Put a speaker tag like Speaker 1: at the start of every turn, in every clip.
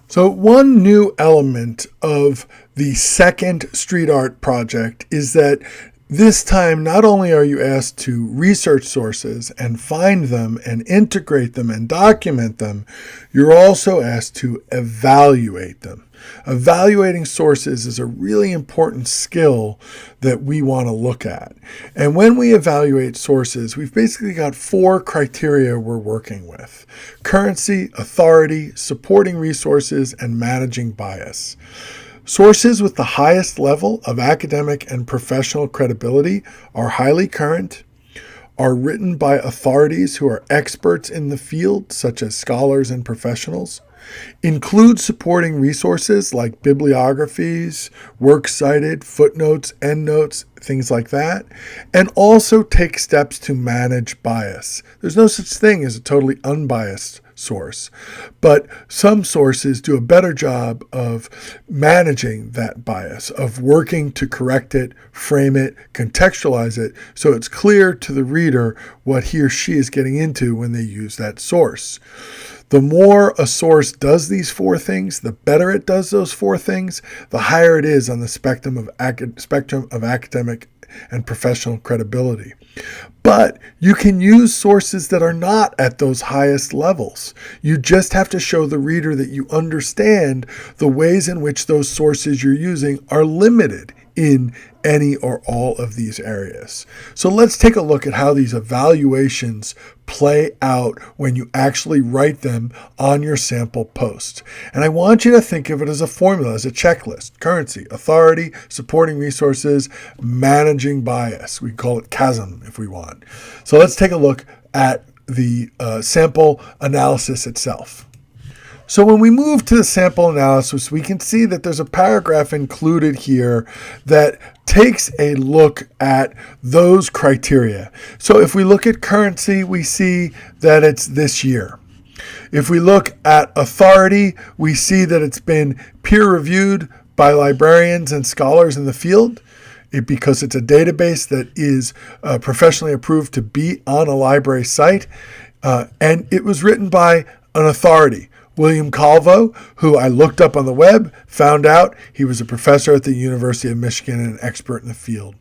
Speaker 1: So one new element of the second street art project is that this time, not only are you asked to research sources and find them and integrate them and document them, you're also asked to evaluate them. Evaluating sources is a really important skill that we want to look at. And when we evaluate sources, we've basically got 4 criteria we're working with: currency, authority, supporting resources, and managing bias. Sources with the highest level of academic and professional credibility are highly current, are written by authorities who are experts in the field, such as scholars and professionals, include supporting resources like bibliographies, works cited, footnotes, endnotes, things like that, and also take steps to manage bias. There's no such thing as a totally unbiased source, but some sources do a better job of managing that bias, of working to correct it, frame it, contextualize it, so it's clear to the reader what he or she is getting into when they use that source. The more a source does these 4 things, the better it does those 4 things, the higher it is on the spectrum of academic and professional credibility. But you can use sources that are not at those highest levels. You just have to show the reader that you understand the ways in which those sources you're using are limited in any or all of these areas. So let's take a look at how these evaluations play out when you actually write them on your sample post. And I want you to think of it as a formula, as a checklist: currency, authority, supporting resources, managing bias. We call it CHASM if we want. So let's take a look at the sample analysis itself. So when we move to the sample analysis, we can see that there's a paragraph included here that takes a look at those criteria. So if we look at currency, we see that it's this year. If we look at authority, we see that it's been peer-reviewed by librarians and scholars in the field, because it's a database that is professionally approved to be on a library site, and it was written by an authority. William Calvo, who I looked up on the web, found out he was a professor at the University of Michigan and an expert in the field.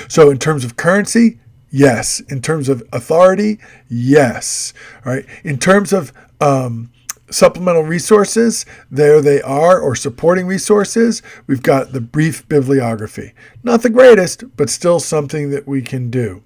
Speaker 1: So in terms of currency, yes. In terms of authority, yes. All right. In terms of supplemental resources, there they are, or supporting resources, we've got the brief bibliography. Not the greatest, but still something that we can do.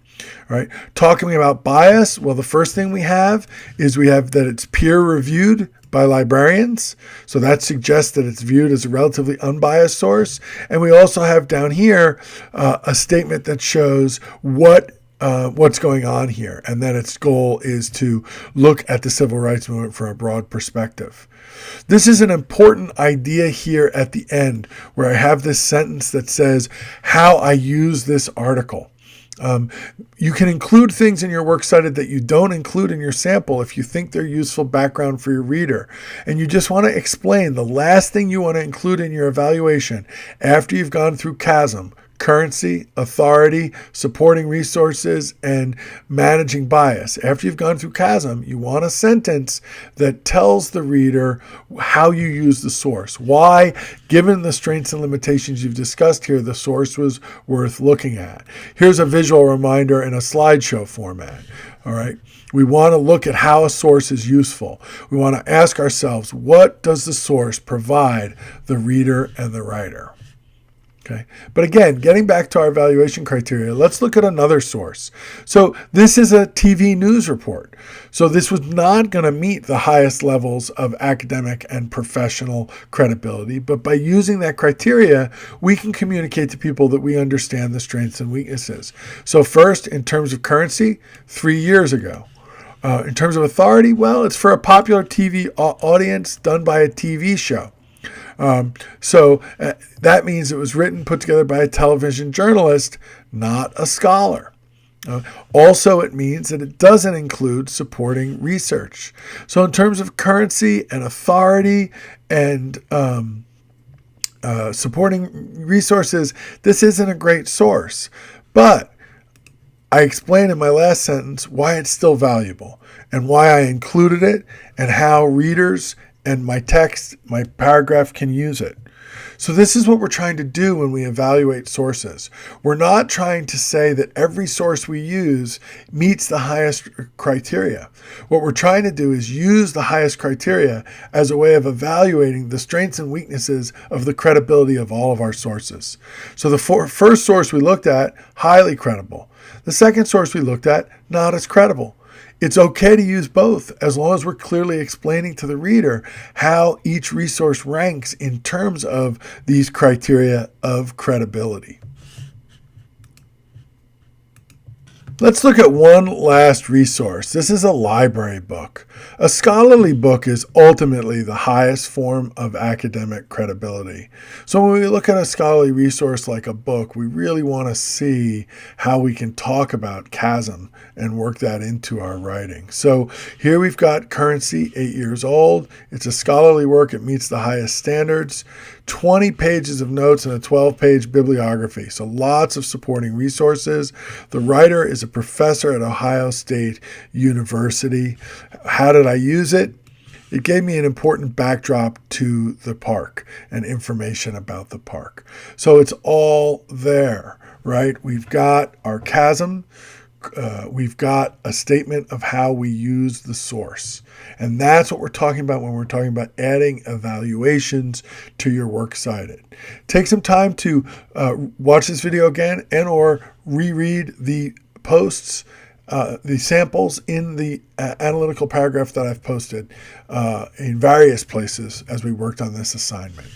Speaker 1: All right. Talking about bias, well, the first thing we have that it's peer-reviewed by librarians. So that suggests that it's viewed as a relatively unbiased source. And we also have down here a statement that shows what's going on here, and that its goal is to look at the civil rights movement from a broad perspective. This is an important idea here at the end, where I have this sentence that says how I use this article. You can include things in your works cited that you don't include in your sample if you think they're useful background for your reader. And you just want to explain the last thing you want to include in your evaluation after you've gone through CHASM: currency, authority, supporting resources, and managing bias. After you've gone through CHASM, you want a sentence that tells the reader how you use the source, why, given the strengths and limitations you've discussed here, the source was worth looking at. Here's a visual reminder in a slideshow format. All right. We want to look at how a source is useful. We want to ask ourselves, what does the source provide the reader and the writer? Okay. But again, getting back to our evaluation criteria, let's look at another source. So this is a TV news report. So this was not going to meet the highest levels of academic and professional credibility, but by using that criteria, we can communicate to people that we understand the strengths and weaknesses. So first, in terms of currency, 3 years ago. In terms of authority, well, it's for a popular TV audience done by a TV show. So that means it was written, put together by a television journalist, not a scholar. Also, it means that it doesn't include supporting research. So in terms of currency and authority and supporting resources, this isn't a great source. But I explained in my last sentence why it's still valuable and why I included it and how readers and my text, my paragraph can use it. So this is what we're trying to do when we evaluate sources. We're not trying to say that every source we use meets the highest criteria. What we're trying to do is use the highest criteria as a way of evaluating the strengths and weaknesses of the credibility of all of our sources. So the first source we looked at, highly credible. The second source we looked at, not as credible. It's okay to use both as long as we're clearly explaining to the reader how each resource ranks in terms of these criteria of credibility. Let's look at one last resource. This is a library book. A scholarly book is ultimately the highest form of academic credibility. So when we look at a scholarly resource like a book, we really want to see how we can talk about chasm and work that into our writing. So here we've got Currency, 8 years old. It's a scholarly work. It meets the highest standards. 20 pages of notes and a 12-page bibliography. So lots of supporting resources. The writer is a professor at Ohio State University. How did I use it? It gave me an important backdrop to the park and information about the park. So it's all there, right? We've got our chasm. We've got a statement of how we use the source. And that's what we're talking about when we're talking about adding evaluations to your works cited. Take some time to watch this video again and or reread the posts, the samples in the analytical paragraph that I've posted in various places as we worked on this assignment.